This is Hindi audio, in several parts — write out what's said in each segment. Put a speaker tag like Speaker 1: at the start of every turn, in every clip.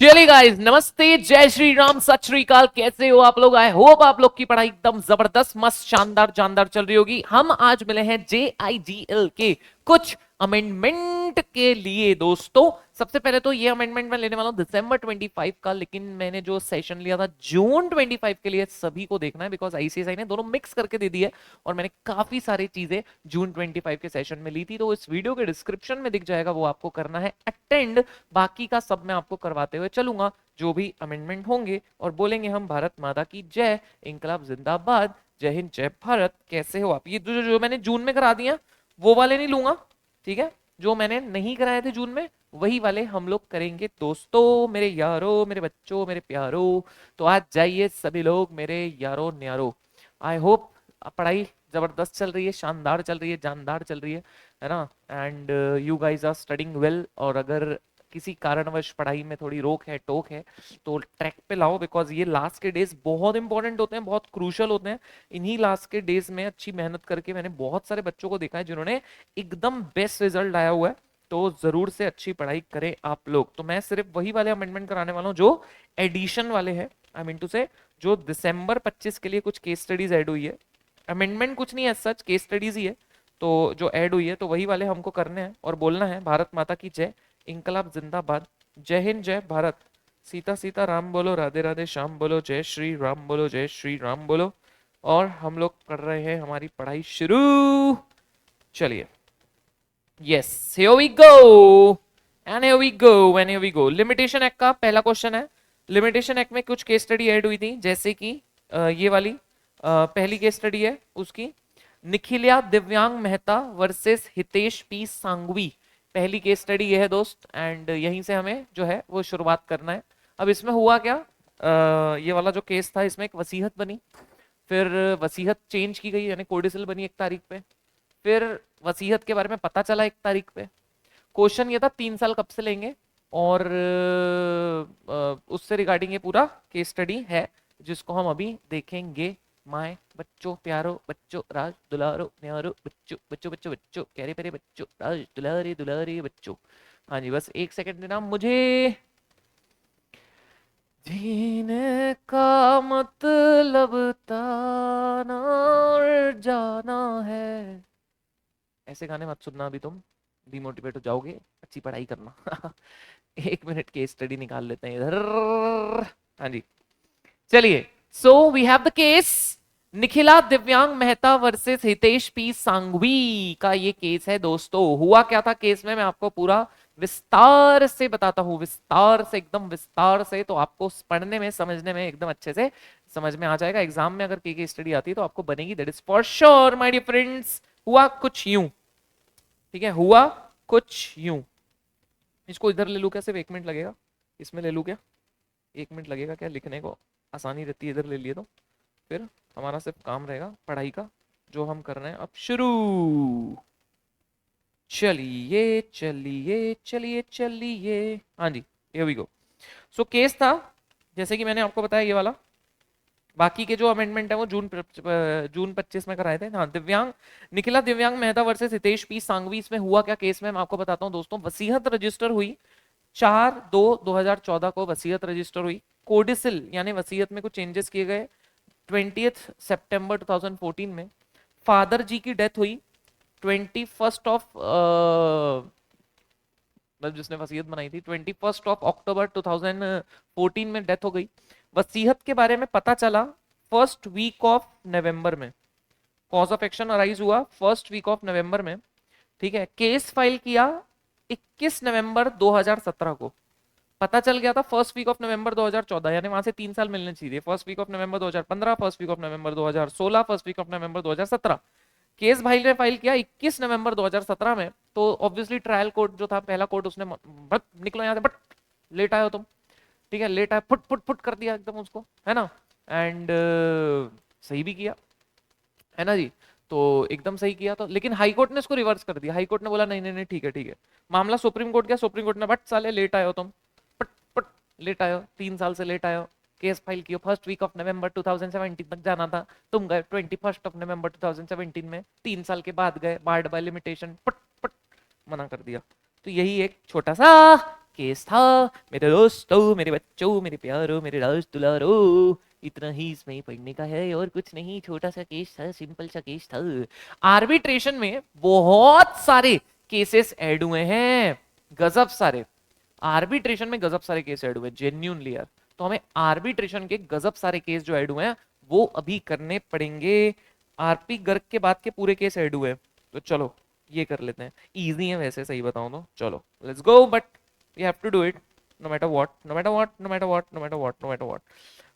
Speaker 1: चलिए गाइस, नमस्ते, जय श्री राम, सत श्री अकाल। कैसे हो आप लोग? आई होप आप लोग की पढ़ाई एकदम जबरदस्त, मस्त, शानदार जानदार चल रही होगी। हम आज मिले हैं JIGL के कुछ अमेंडमेंट के लिए दोस्तों। सबसे पहले तो ये अमेंडमेंट मैं लेने वाला हूँ दिसंबर 25 का, लेकिन मैंने जो सेशन लिया था जून 25 के लिए सभी को देखना है, बिकॉज ICSI ने दोनों मिक्स करके दे दी है और मैंने काफी सारी चीजें जून 25 के सेशन में ली थी, तो इस वीडियो के डिस्क्रिप्शन में दिख जाएगा, वो आपको करना है अटेंड। बाकी का सब मैं आपको करवाते हुए चलूंगा, जो भी अमेंडमेंट होंगे, और बोलेंगे हम भारत माता की जय, इंकलाब जिंदाबाद, जय हिंद, जय भारत। कैसे हो आप? ये जो मैंने जून में करा दिया वो वाले नहीं लूंगा, ठीक है? जो मैंने नहीं कराए थे जून में वही वाले हम लोग करेंगे दोस्तों, मेरे यारों, मेरे बच्चों, मेरे प्यारों। तो आज जाइए सभी लोग मेरे यारों न्यारों। आई होप पढ़ाई जबरदस्त चल रही है, शानदार चल रही है, जानदार चल रही है ना? And you guys are studying well. और अगर किसी कारणवश पढ़ाई में थोड़ी रोक है, टोक है, तो ट्रैक पे लाओ, बिकॉज ये लास्ट के डेज बहुत इंपॉर्टेंट होते हैं, बहुत क्रूशल होते हैं। इन्हीं लास्ट के डेज में अच्छी मेहनत करके मैंने बहुत सारे बच्चों को देखा है जिन्होंने एकदम बेस्ट रिजल्ट आया हुआ है। तो जरूर से अच्छी पढ़ाई करें आप लोग। तो मैं सिर्फ वही वाले अमेंडमेंट कराने वाला हूँ जो एडिशन वाले हैं, आई मीन टू से जो दिसंबर 25 के लिए कुछ केस स्टडीज ऐड हुई है। अमेंडमेंट कुछ नहीं है, सच केस स्टडीज ही है। तो जो ऐड हुई है तो वही वाले हमको करने हैं और बोलना है भारत माता की जय, इंकलाब जिंदाबाद, जय हिंद, जय भारत, सीता सीता राम बोलो, राधे राधे श्याम बोलो, जय श्री राम बोलो, जय श्री राम बोलो। और हम लोग कर रहे हैं हमारी पढ़ाई शुरू। चलिए, yes, here we go and here we go and here we go. Limitation act का पहला क्वेश्चन है। लिमिटेशन एक्ट में कुछ केस स्टडी ऐड हुई थी, जैसे कि ये वाली पहली केस स्टडी है उसकी, निखिल्या दिव्यांग मेहता वर्सेस हितेश पी सांघवी। पहली केस स्टडी ये है दोस्त, एंड यहीं से हमें जो है वो शुरुआत करना है। अब इसमें हुआ क्या, ये वाला जो केस था इसमें एक वसीयत बनी, फिर वसीयत चेंज की गई, यानी कोडिसिल बनी 1 तारीख पे, फिर वसीयत के बारे में पता चला 1 तारीख पे। क्वेश्चन ये था 3 साल कब से लेंगे, और उससे रिगार्डिंग ये पूरा केस स्टडी है जिसको हम अभी देखेंगे। माए बच्चों, प्यारो बच्चों, राज दुलारो न्यारो बच्चों, बच्चों बच्चों बच्चों, प्यारे प्यारे बच्चों, राज दुलारे दुलारे बच्चों। हाँ जी, बस 1 सेकंड देना मुझे। जीने का मतलब ताना और जाना है। ऐसे गाने मत सुनना, अभी तुम डिमोटिवेट हो जाओगे, अच्छी पढ़ाई करना। 1 मिनट की स्टडी निकाल लेते हैं इधर। हाँ जी, चलिए। So we have the case Nikhila Divyang Mehta versus Hitesh P Sanghvi का ये केस है दोस्तों। हुआ क्या था केस में, मैं आपको पूरा विस्तार से बताता हूं, विस्तार से, एकदम विस्तार से, तो आपको पढ़ने में, समझने में एकदम अच्छे से समझ में आ जाएगा। एग्जाम में अगर की स्टडी आती है तो आपको बनेगी, that is for sure my dear friends. हुआ कुछ यूं, ठीक है, हुआ कुछ यूं। इसको इधर ले लूं क्या? सिर्फ 1 मिनट लगेगा, इसमें ले लूं क्या? 1 मिनट लगेगा क्या? लिखने को आसानी रहती है इधर ले लिए तो, फिर हमारा सिर्फ काम रहेगा पढ़ाई का, जो हम कर रहे हैं अब शुरू। चलिए चलिए चलिए चलिए, हाँ जी, here we go. So case था, जैसे कि मैंने आपको बताया ये वाला। बाकी के जो अमेंडमेंट है वो जून 25 में कराए थे। हाँ, दिव्यांग निखिला दिव्यांग मेहता वर्सेस हितेश पी सांघवी। इसमें हुआ क्या केस में, मैं आपको बताता हूँ दोस्तों। वसीयत रजिस्टर हुई 4/2/2014 को, वसीयत रजिस्टर हुई। कोडिसिल यानी वसीयत में कुछ चेंजेस किए गए 20 सितंबर 2014 में। फादर जी की डेथ हुई 21 मतलब जिसने वसीयत बनाई थी 21 अक्टूबर 2014 में डेथ हो गई। वसीयत के बारे में पता चला फर्स्ट वीक ऑफ नवंबर में। कॉज ऑफ एक्शन अराइज हुआ फर्स्ट वीक ऑफ नवंबर में, ठीक है। केस फाइल किया 21 नवंबर 2017 को। पता चल गया था फर्स्ट वीक ऑफ नवंबर 2014, यानी वहां से 3 साल मिलने चाहिए। First week of November 2015, first week of November 2016, first week of November 2017। Case भाई ने फाइल किया 21 नवंबर 2017 में। तो ऑब्वियसली ट्रायल कोर्ट जो था, पहला कोर्ट, उसने बट निकलो यहाँ से, बट लेट आए हो तुम, ठीक है, लेट आए, फुट फुट फुट कर दिया एकदम उसको, है ना? एंड सही भी किया, है ना जी? तो एकदम सही किया। तो लेकिन हाई कोर्ट ने इसको रिवर्स कर दिया। हाई कोर्ट ने बोला नहीं नहीं नहीं, ठीक है ठीक है। मामला सुप्रीम कोर्ट गया, सुप्रीम कोर्ट ने बट साले लेट आए हो तुम, पट पट, लेट आए हो, 3 साल से लेट आए हो। केस फाइल किया फर्स्ट वीक ऑफ नवंबर 2017 तक जाना था, तुम गए 21 नवंबर 2017 में, 3 साल के बाद गए, बार्ड बाय लिमिटेशन, पट पट, मना कर दिया। तो यही एक छोटा सा केस था मेरे दोस्तों, मेरे बच्चों, मेरे प्यारों, मेरे राज दुलारो, इतना ही इसमें पढ़ने का है और कुछ नहीं, छोटा सा केस था, सिंपल सा केस था। आर्बिट्रेशन में बहुत सारे केसेस ऐड हुए हैं, गजब सारे। आर्बिट्रेशन में गजब सारे केस ऐड हुए जेन्यूनली यार। तो हमें आर्बिट्रेशन के गजब सारे केस जो ऐड हुए हैं वो अभी करने पड़ेंगे। आरपी गर्ग के बाद के पूरे केस ऐड हुए हैं, तो चलो ये कर लेते हैं। इजी है वैसे, सही बताऊं तो। चलो let's go, but we have to do it no matter what, no matter what, no matter what, no matter what, no matter what.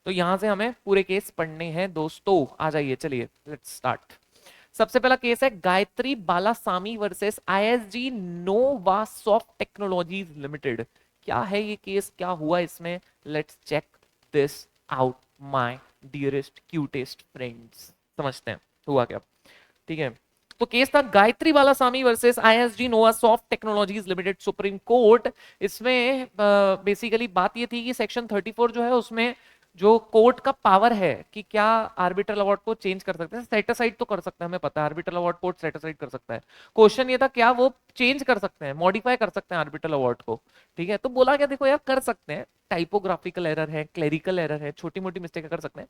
Speaker 1: तो यहां से हमें पूरे केस पढ़ने हैं दोस्तों, आ जाइए, चलिए लेट्स स्टार्ट। सबसे पहला केस है Gayatri Balasamy versus ISG Novasoft technologies limited. क्या है ये केस, क्या हुआ इसमें, let's check this out my dearest cutest friends. समझते हैं हुआ क्या। ठीक है, तो केस था Gayatri Balasamy versus ISG Novasoft technologies limited, supreme court. इसमें बेसिकली बात ये थी कि सेक्शन 34 जो है उसमें जो कोर्ट का पावर है कि क्या आर्बिट्रल अवार्ड को चेंज कर सकते हैं, सेट असाइड तो कर सकते हैं, हमें पता है arbitral award court set aside कर सकता है। क्वेश्चन ये था क्या वो चेंज कर सकते हैं, मॉडिफाई कर सकते हैं आर्बिट्रल अवार्ड को। ठीक है, तो बोला क्या, देखो यार कर सकते हैं, टाइपोग्राफिकल एरर है, क्लेरिकल एरर है, छोटी मोटी मिस्टेक कर सकते हैं,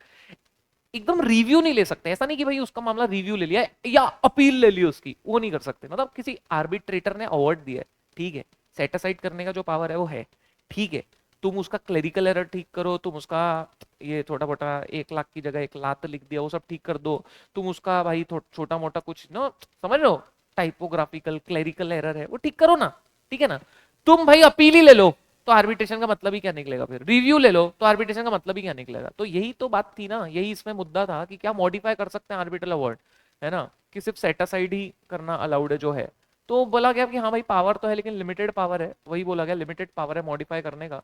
Speaker 1: एकदम रिव्यू नहीं ले सकते। ऐसा नहीं कि भाई उसका मामला रिव्यू ले लिया या अपील ले ली उसकी, वो नहीं कर सकते। मतलब किसी आर्बिट्रेटर ने अवार्ड दिया है, ठीक है, सेट असाइड करने का जो पावर है वो है, ठीक है, तुम उसका क्लेरिकल एरर ठीक करो, तुम उसका ये छोटा मोटा 1 लाख की जगह 1 लाख लिख दिया वो सब ठीक कर दो, तुम उसका भाई छोटा मोटा कुछ नो समझ रहे हो, टाइपोग्राफिकल क्लेरिकल एरर है वो ठीक करो ना, ठीक है ना। तुम भाई अपील ही ले लो तो आर्बिट्रेशन का मतलब ही क्या निकलेगा, फिर रिव्यू ले लो तो आर्बिट्रेशन का मतलब ही क्या निकलेगा। तो यही तो बात थी ना, यही इसमें मुद्दा था कि क्या मॉडिफाई कर सकते हैं आर्बिट्रल अवार्ड, है ना, कि सिर्फ सेट असाइड ही करना अलाउड है जो है। तो बोला गया कि हाँ भाई पावर तो है लेकिन लिमिटेड पावर है, वही बोला गया लिमिटेड पावर है मॉडिफाई करने का।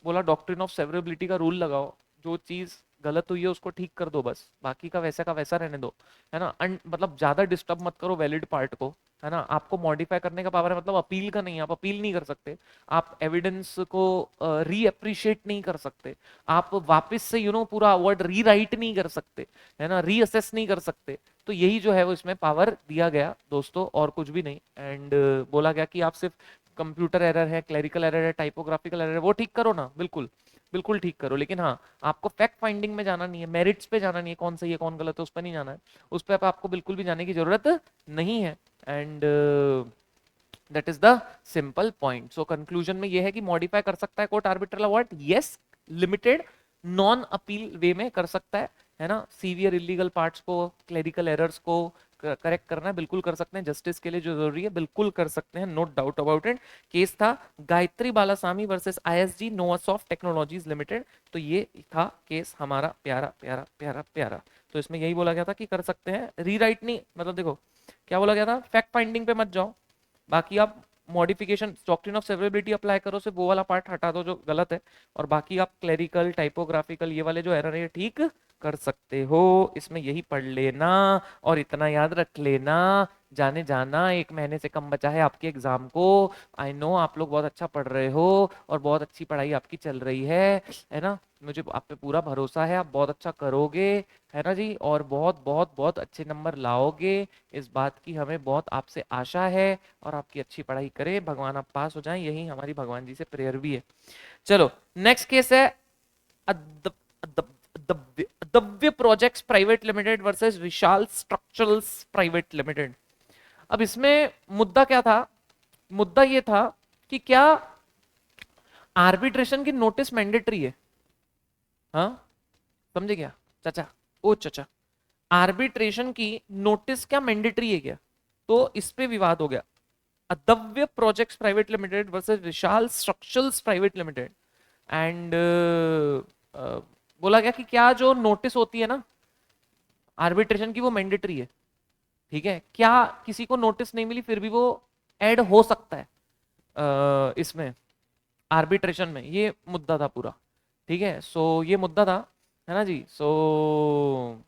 Speaker 1: बोला डॉक्ट्रिन ऑफ सेवरेबिलिटी का रूल लगाओ, जो चीज गलत हुई है उसको ठीक कर दो बस, बाकी का वैसा रहने दो, है ना। मतलब ज्यादा डिस्टर्ब मत करो वैलिड पार्ट को, है ना। आपको मॉडिफाई करने का पावर है, मतलब अपील का नहीं है, आप अपील नहीं कर सकते, आप एविडेंस को री अप्रिशिएट नहीं कर सकते, आप वापस से पूरा वर्ड रीराइट नहीं कर सकते, है ना, रीअसेस नहीं कर सकते। तो यही जो है वो इसमें पावर दिया गया दोस्तों, और कुछ भी नहीं। एंड बोला गया कि आप सिर्फ कंप्यूटर एरर है, क्लरिकल एरर है, टाइपोग्राफिकल एरर है, वो ठीक करो ना, बिल्कुल बिल्कुल ठीक करो, लेकिन हाँ आपको फैक्ट फाइंडिंग में जाना नहीं है, मेरिट्स पे जाना नहीं है, कौन सही है कौन गलत है उस पर नहीं जाना है, उस पर आपको बिल्कुल भी जाने की जरूरत नहीं है। And that is the simple point. So conclusion में ये है कि मॉडिफाई कर सकता है court arbitral award, yes, limited non appeal way में कर सकता है ना। सीवियर इलीगल पार्ट्स को, क्लेरिकल एरर्स को करेक्ट करना है, बिल्कुल कर सकते हैं, जस्टिस के लिए जो जरूरी है बिल्कुल कर सकते हैं, no doubt about it. Case था Gayatri Balasamy versus ISG Novasoft technologies limited. तो ये था केस हमारा प्यारा प्यारा प्यारा प्यारा। तो इसमें यही बोला गया था कि कर सकते हैं, रीराइट नहीं, मतलब देखो क्या बोला गया था, फैक्ट फाइंडिंग पे मत जाओ, बाकी आप modification doctrine of severability apply करो, सिर्फ वो वाला पार्ट हटा दो जो गलत है, और बाकी आप क्लेरिकल टाइपोग्राफिकल ये वाले जो एरर है ठीक कर सकते हो। इसमें यही पढ़ लेना और इतना याद रख लेना, जाने जाना 1 महीने से कम बचा है आपके एग्जाम को। आई नो आप लोग बहुत अच्छा पढ़ रहे हो और बहुत अच्छी पढ़ाई आपकी चल रही है ना, मुझे आप पे पूरा भरोसा है, आप बहुत अच्छा करोगे, है ना जी, और बहुत बहुत बहुत अच्छे नंबर लाओगे, इस बात की हमें बहुत आपसे आशा है। और आपकी अच्छी पढ़ाई करें भगवान, आप पास हो जाएं, यही हमारी भगवान जी से प्रेयर भी है। चलो नेक्स्ट केस है अदब अदब अदब्य अदब्य projects private limited versus Vishal structurals private limited. अब इसमें मुद्दा क्या था, मुद्दा ये था कि क्या आर्बिट्रेशन की नोटिस मैंडेटरी है, हाँ समझे क्या चाचा, ओ चाचा, आर्बिट्रेशन की नोटिस क्या मैंडेटरी है क्या। तो इस पे विवाद हो गया, Adavya projects private limited versus Vishal structurals private limited. And बोला गया कि क्या जो नोटिस होती है ना आर्बिट्रेशन की वो मैंडेटरी है, ठीक है, क्या किसी को नोटिस नहीं मिली फिर भी वो ऐड हो सकता है इसमें आर्बिट्रेशन में, ये मुद्दा था पूरा। ठीक है, सो ये मुद्दा था, है ना जी। सो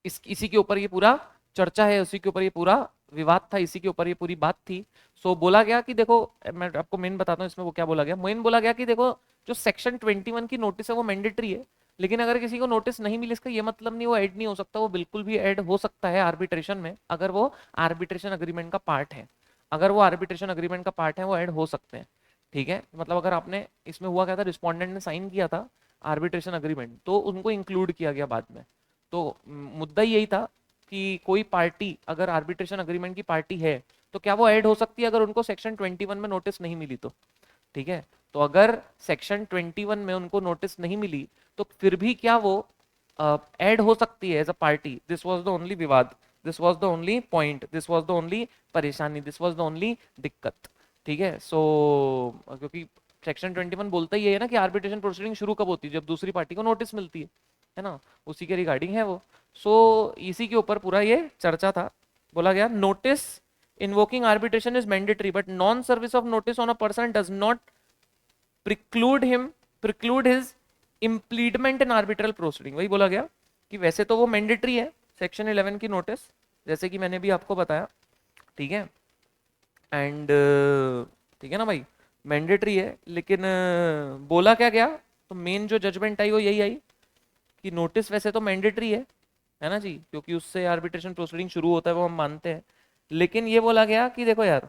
Speaker 1: इसी के ऊपर ये पूरा चर्चा है, उसी के ऊपर ये पूरा विवाद था, इसी के ऊपर ये पूरी बात थी। सो बोला गया कि देखो, मैं आपको मेन बताता हूँ इसमें वो क्या बोला गया। मेन बोला गया कि देखो जो सेक्शन 21 की नोटिस है वो मैंडेटरी है, लेकिन अगर किसी को नोटिस नहीं मिली इसका ये मतलब नहीं वो ऐड नहीं हो सकता, वो बिल्कुल भी ऐड हो सकता है आर्बिट्रेशन में, अगर वो आर्बिट्रेशन अग्रीमेंट का पार्ट है, अगर वो आर्बिट्रेशन अग्रीमेंट का पार्ट है वो ऐड हो सकते हैं। ठीक है, मतलब अगर आपने इसमें हुआ क्या था, रिस्पोंडेंट ने साइन किया था आर्बिट्रेशन अग्रीमेंट, तो उनको इंक्लूड किया गया बाद में। तो मुद्दा यही था कि कोई पार्टी अगर आर्बिट्रेशन अग्रीमेंट की पार्टी है तो क्या वो ऐड हो सकती है अगर उनको सेक्शन 21 में नोटिस नहीं मिली तो। ठीक है, तो अगर सेक्शन 21 में उनको नोटिस नहीं मिली तो फिर भी क्या वो ऐड हो सकती है as a party. This was the only विवाद, this was the only point, this was the only परेशानी, दिस वाज द ओनली दिक्कत। ठीक है, सो क्योंकि सेक्शन 21 बोलता ही है ना कि आर्बिट्रेशन प्रोसीडिंग शुरू कब होती है, जब दूसरी पार्टी को नोटिस मिलती है ना, उसी के रिगार्डिंग है वो। सो इसी के ऊपर पूरा ये चर्चा था। बोला गया notice invoking arbitration is mandatory but non service of notice on a person does not preclude his impediment in arbitral proceeding। वही बोला गया कि वैसे तो वो मैंडेटरी है सेक्शन 11 की नोटिस, जैसे कि मैंने भी आपको बताया। ठीक है, एंड ठीक है ना भाई, मैंडेटरी है, लेकिन बोला क्या गया, तो मेन जो जजमेंट आई वो यही आई कि नोटिस वैसे तो मैंडेटरी है ना जी, क्योंकि उससे आर्बिट्रेशन प्रोसीडिंग शुरू होता है, वो हम मानते हैं। लेकिन ये बोला गया कि देखो यार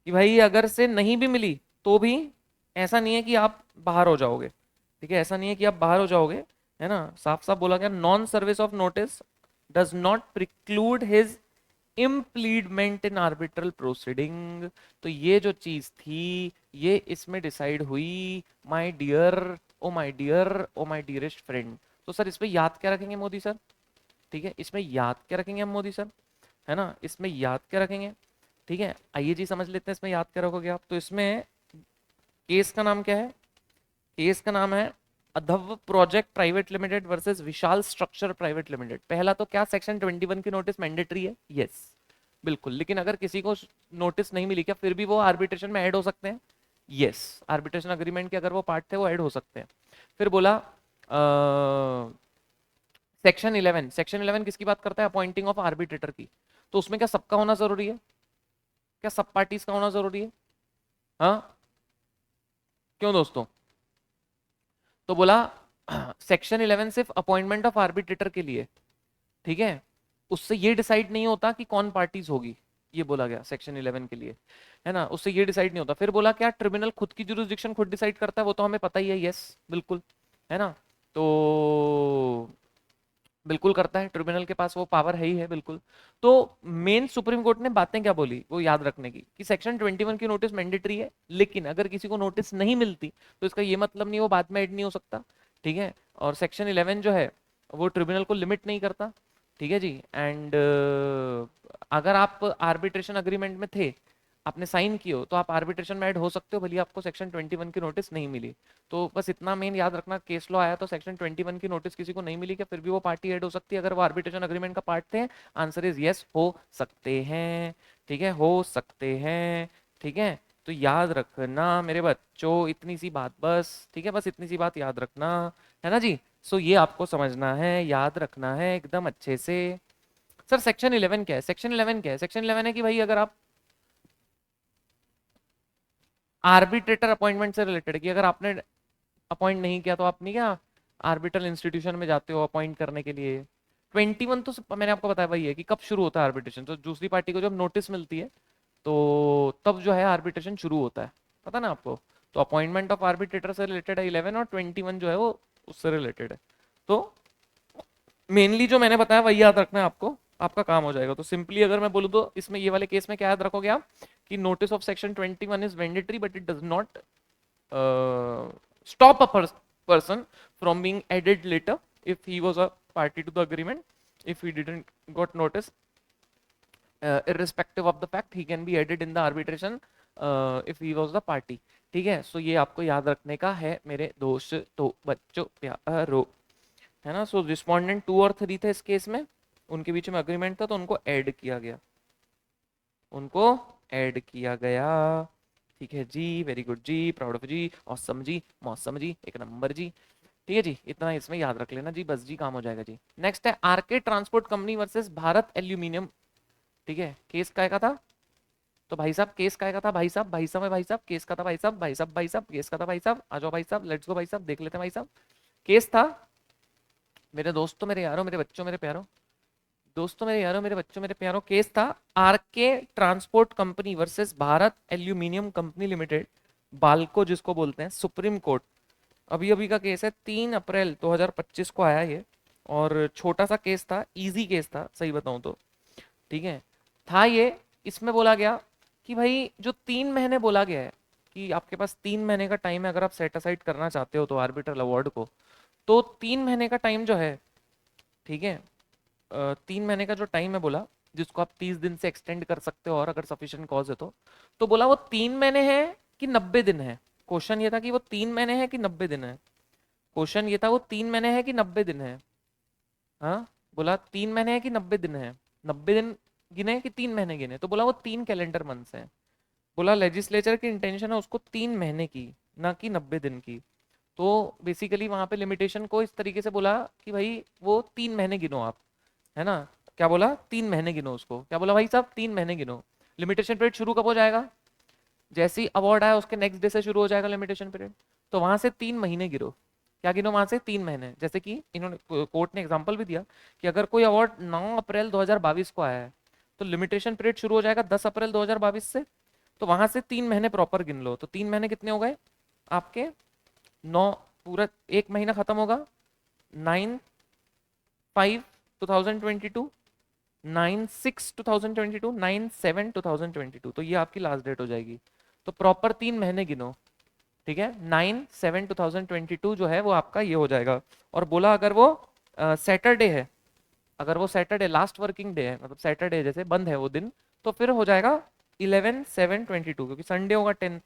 Speaker 1: कि भाई अगर से नहीं भी मिली तो भी ऐसा नहीं है कि आप बाहर हो जाओगे। ठीक है, ऐसा नहीं है कि आप बाहर हो जाओगे, है ना, साफ साफ बोला गया non service of notice does not preclude his impleadment in arbitral proceeding. तो ये जो चीज थी ये इसमें डिसाइड हुई, my dear, O my dear, O my dearest friend. तो सर इसमें याद क्या रखेंगे मोदी सर? ठीक है, इसमें याद क्या रखेंगे हम मोदी सर, है ना, इसमें याद क्या रखेंगे? ठीक है, आइए जी समझ लेते हैं इसमें याद क्या रखोगे आप। तो इसमें केस का नाम क्या है? केस का नाम है Adhav project private limited versus विशाल स्ट्रक्चर प्राइवेट लिमिटेड। पहला तो क्या सेक्शन 21 की नोटिस मैंडेटरी है? यस बिल्कुल, लेकिन अगर किसी को नोटिस नहीं मिली क्या फिर भी वो आर्बिट्रेशन में ऐड हो सकते हैं? यस, आर्बिट्रेशन अग्रीमेंट के अगर वो पार्ट थे वो ऐड हो सकते हैं। फिर बोला सेक्शन 11, सेक्शन 11 किसकी बात करता है? अपॉइंटिंग ऑफ आर्बिट्रेटर की। तो उसमें क्या सबका होना जरूरी है? क्या सब पार्टीज का होना जरूरी है? हाँ, क्यों दोस्तों? तो बोला सेक्शन 11 सिर्फ अपॉइंटमेंट ऑफ आर्बिट्रेटर के लिए। ठीक है, उससे ये डिसाइड नहीं होता कि कौन पार्टीज होगी, ये बोला गया सेक्शन 11 के लिए, है ना, उससे ये डिसाइड नहीं होता। फिर बोला क्या ट्रिब्यूनल खुद की जुरिस्डिक्शन खुद डिसाइड करता है, वो तो हमें पता ही है, यस बिल्कुल, है ना। तो बिल्कुल करता है, ट्रिब्यूनल के पास वो पावर है ही है, बिल्कुल। तो मेन सुप्रीम कोर्ट ने बातें क्या बोली वो याद रखने की, कि सेक्शन 21 की नोटिस मैंडेटरी है, लेकिन अगर किसी को नोटिस नहीं मिलती तो इसका ये मतलब नहीं वो बाद में ऐड नहीं हो सकता। ठीक है, और सेक्शन 11 जो है वो ट्रिब्यूनल को लिमिट नहीं करता। ठीक है जी, एंड अगर आप आर्बिट्रेशन अग्रीमेंट में थे, आपने साइन किए हो, तो आप आर्बिट्रेशन में ऐड हो सकते हो, भले आपको सेक्शन 21 की नोटिस नहीं मिली। तो बस इतना मेन याद रखना, केस लॉ आया तो सेक्शन 21 की नोटिस किसी को नहीं मिली क्या फिर भी वो पार्टी ऐड हो सकती है अगर वो आर्बिट्रेशन अग्रीमेंट का पार्ट थे? आंसर इज यस, हो सकते हैं। ठीक है, हो सकते हैं। ठीक है, तो याद रखना मेरे बच्चों इतनी सी बात बस। ठीक है, बस इतनी सी बात याद रखना, है ना जी। सो ये आपको समझना है, याद रखना है एकदम अच्छे से। सर सेक्शन 11 क्या है? सेक्शन 11 क्या है? सेक्शन 11 है कि भाई अगर आप आर्बिट्रेटर अपॉइंटमेंट से रिलेटेड, कि अगर आपने अपॉइंट नहीं किया तो आप नहीं क्या आर्बिट्रल इंस्टीट्यूशन में जाते हो अपॉइंट करने के लिए। 21 तो मैंने आपको बताया वही है कि कब शुरू होता है आर्बिट्रेशन, तो दूसरी पार्टी को जब नोटिस मिलती है तो तब जो है आर्बिट्रेशन शुरू होता है, पता ना आपको। तो अपॉइंटमेंट ऑफ आर्बिट्रेटर से रिलेटेड है 11, और 21 जो है वो उससे रिलेटेड है। तो मेनली जो मैंने बताया वही याद रखना है आपको, आपका काम हो जाएगा। तो सिंपली अगर मैं बोलूँ तो इसमें ये वाले केस में क्या याद रखोगे आप, कि notice of section 21 is mandatory but it does not stop a person from being added later if he was a party to the agreement. If he didn't got notice, irrespective of the fact, he can be added in the arbitration if he was the party। ठीक है, सो ये आपको याद रखने का है मेरे दोस्त तो बच्चों प्यारो, है ना। सो रिस्पोंडेंट 2 और 3 थे इस केस में, उनके बीच में अग्रीमेंट था तो उनको ऐड किया गया, उनको ऐड किया गया। ठीक है जी, वेरी गुड जी, प्राउड ऑफ जी, औसम जी, मौसम जी, एक नंबर जी। ठीक है जी, इतना इसमें याद रख लेना जी, बस जी काम हो जाएगा जी। नेक्स्ट है RK Transport Company versus Bharat Aluminium. ठीक है, केस काय का था? तो भाई साहब केस काय का था? भाई साहब, भाई साहब, भाई साहब, केस का था भाई साहब, भाई साहब, भाई साहब, केस का था भाई साहब। आ जाओ भाई साहब, लेट्स गो भाई साहब, देख लेते हैं भाई साहब। केस था मेरे दोस्तों, मेरे यारों, मेरे बच्चों, मेरे प्यारों, दोस्तों, मेरे यारों, मेरे बच्चों, मेरे प्यारों, केस था RK Transport Company versus Bharat Aluminium Company Limited, Balco जिसको बोलते हैं, सुप्रीम कोर्ट। अभी अभी का केस है, 3 अप्रैल 2025 को आया ये। और छोटा सा केस था, इजी केस था सही बताऊं तो। ठीक है, था ये। इसमें बोला गया कि भाई जो 3 महीने बोला गया है कि आपके पास 3 महीने का टाइम है अगर आप सेट असाइड करना चाहते हो तो आर्बिट्रल अवार्ड को, तो 3 महीने का टाइम जो है, ठीक है, 3 महीने का जो टाइम है बोला, जिसको आप 30 दिन से एक्सटेंड कर सकते हो और अगर सफिशिएंट कॉज है तो बोला वो 3 महीने है कि 90 दिन है। क्वेश्चन ये था कि वो 3 महीने है कि 90 दिन है। क्वेश्चन ये था वो 3 महीने है कि 90 दिन है। हाँ, बोला 3 महीने है कि 90 दिन है। 90 दिन गिने कि 3 महीने गिने, तो बोला वो 3 कैलेंडर मंथ्स हैं। बोला लेजिस्लेचर की इंटेंशन है उसको 3 महीने की, ना कि 90 दिन की। तो बेसिकली वहां पे लिमिटेशन को इस तरीके से बोला कि भाई वो 3 महीने गिनो आप, है ना। क्या बोला, 3 महीने गिनो उसको। क्या बोला भाई साहब, 3 महीने गिनो। लिमिटेशन पीरियड शुरू कब हो जाएगा, जैसे ही अवार्ड आया उसके नेक्स्ट डे से शुरू हो जाएगा लिमिटेशन पीरियड। तो वहां से 3 महीने गिरो। क्या गिनो वहां से, 3 महीने। जैसे कि इन्होंने कोर्ट ने एग्जांपल भी दिया कि अगर कोई अवार्ड 9 अप्रैल 2022 को आया है तो लिमिटेशन पीरियड शुरू हो जाएगा 10 अप्रैल 2022 से। तो वहां से 3 महीने प्रॉपर गिन लो। तो 3 महीने कितने हो गए आपके, 9, पूरा एक महीना खत्म होगा 9/5/2022, 9/6/2022, 9/7/2022, तो ये आपकी लास्ट डेट हो जाएगी। तो प्रॉपर 3 महीने गिनो। ठीक है, 9/7/2022 जो है वो आपका ये हो जाएगा। और बोला अगर वो सैटरडे है, अगर वो सैटरडे लास्ट वर्किंग डे है, मतलब सैटरडे जैसे बंद है वो दिन, तो फिर हो जाएगा 11/7/22, क्योंकि संडे होगा 10th।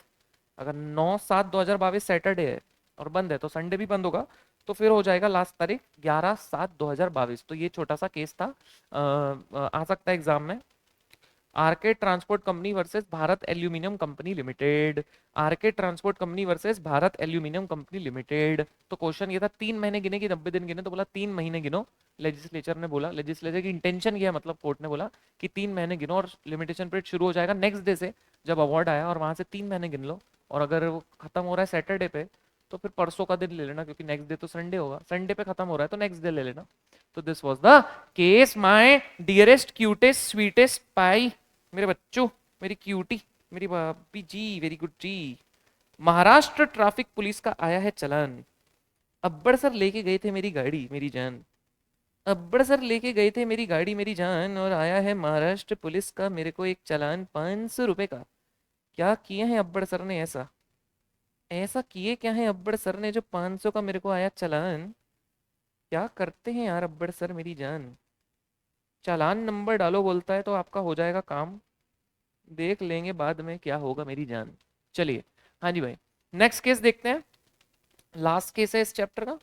Speaker 1: अगर 9/7/2022 सैटरडे है और बंद है तो संडे भी बंद होगा, तो फिर हो जाएगा लास्ट तारीख 11/7/2022। तो ये छोटा सा केस था, आ सकता है एग्जाम में। RK Transport Company versus Bharat Aluminium Company Limited. RK Transport Company versus Bharat Aluminium Company Limited. तो क्वेश्चन ये था 3 महीने गिने कि 90 दिन गिने, तो बोला 3 महीने गिनो। लेजिस्लेचर ने बोला, लेजिस्लेचर की इंटेंशन ये है, मतलब कोर्ट ने बोला कि 3 महीने गिनो और लिमिटेशन पीरियड शुरू हो जाएगा नेक्स्ट डे से जब अवार्ड आया, और वहां से 3 महीने गिन लो। और अगर वो खत्म हो रहा है सैटरडे पे तो फिर परसों का दिन ले लेना, क्योंकि नेक्स्ट डे तो संडे होगा। संडे पे खत्म हो रहा है तो नेक्स्ट डे ले लेना। तो this was the case my dearest cutest sweetest pie, मेरे बच्चों, मेरी क्यूटी, मेरी भाभी जी, वेरी गुड जी। महाराष्ट्र ट्रैफिक पुलिस का आया है चलान। अब्बड़ सर लेके गए थे मेरी गाड़ी मेरी जान, अब्बड़ सर लेके गए थे मेरी गाड़ी मेरी जान, और आया है महाराष्ट्र पुलिस का मेरे को एक चालान 500 रुपए का। क्या किए हैं अब्बड़ सर ने, ऐसा ऐसा किए क्या है अब्बड़ सर ने जो 500 का मेरे को आया चालान। क्या करते हैं यार अब्बड़ सर मेरी जान। चालान नंबर डालो बोलता है तो आपका हो जाएगा काम, देख लेंगे बाद में क्या होगा मेरी जान। चलिए, हाँ जी भाई, नेक्स्ट केस देखते हैं। लास्ट केस है इस चैप्टर का।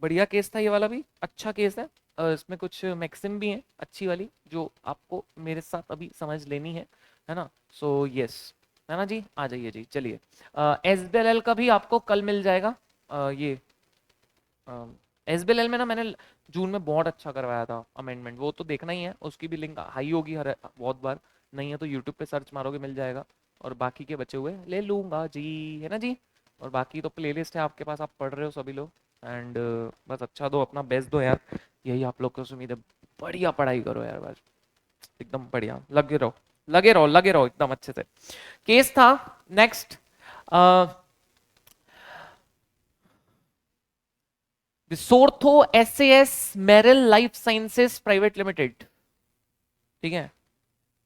Speaker 1: बढ़िया केस था ये वाला भी, अच्छा केस है। इसमें कुछ मैक्सिम भी है अच्छी वाली जो आपको मेरे साथ अभी समझ लेनी है ना। सो यस, है ना जी, आ जाइए जी। चलिए, एसबीएलएल का भी आपको कल मिल जाएगा। ये एसबीएलएल में ना मैंने जून में बहुत अच्छा करवाया था अमेंडमेंट, वो तो देखना ही है, उसकी भी लिंक हाई होगी हर बहुत बार। नहीं है तो यूट्यूब पे सर्च मारोगे मिल जाएगा। और बाकी के बचे हुए ले लूंगा जी, है ना जी। और बाकी तो प्लेलिस्ट है आपके पास, आप पढ़ रहे हो सभी लोग। एंड बस अच्छा दो, अपना बेस्ट दो यार, यही आप लोग को उम्मीद है। बढ़िया पढ़ाई करो यार बस, एकदम बढ़िया लगे रहो, लगे रहो, लगे रहो एकदम अच्छे से। केस था next, Sortho SAS Meril life sciences private limited. ठीक है,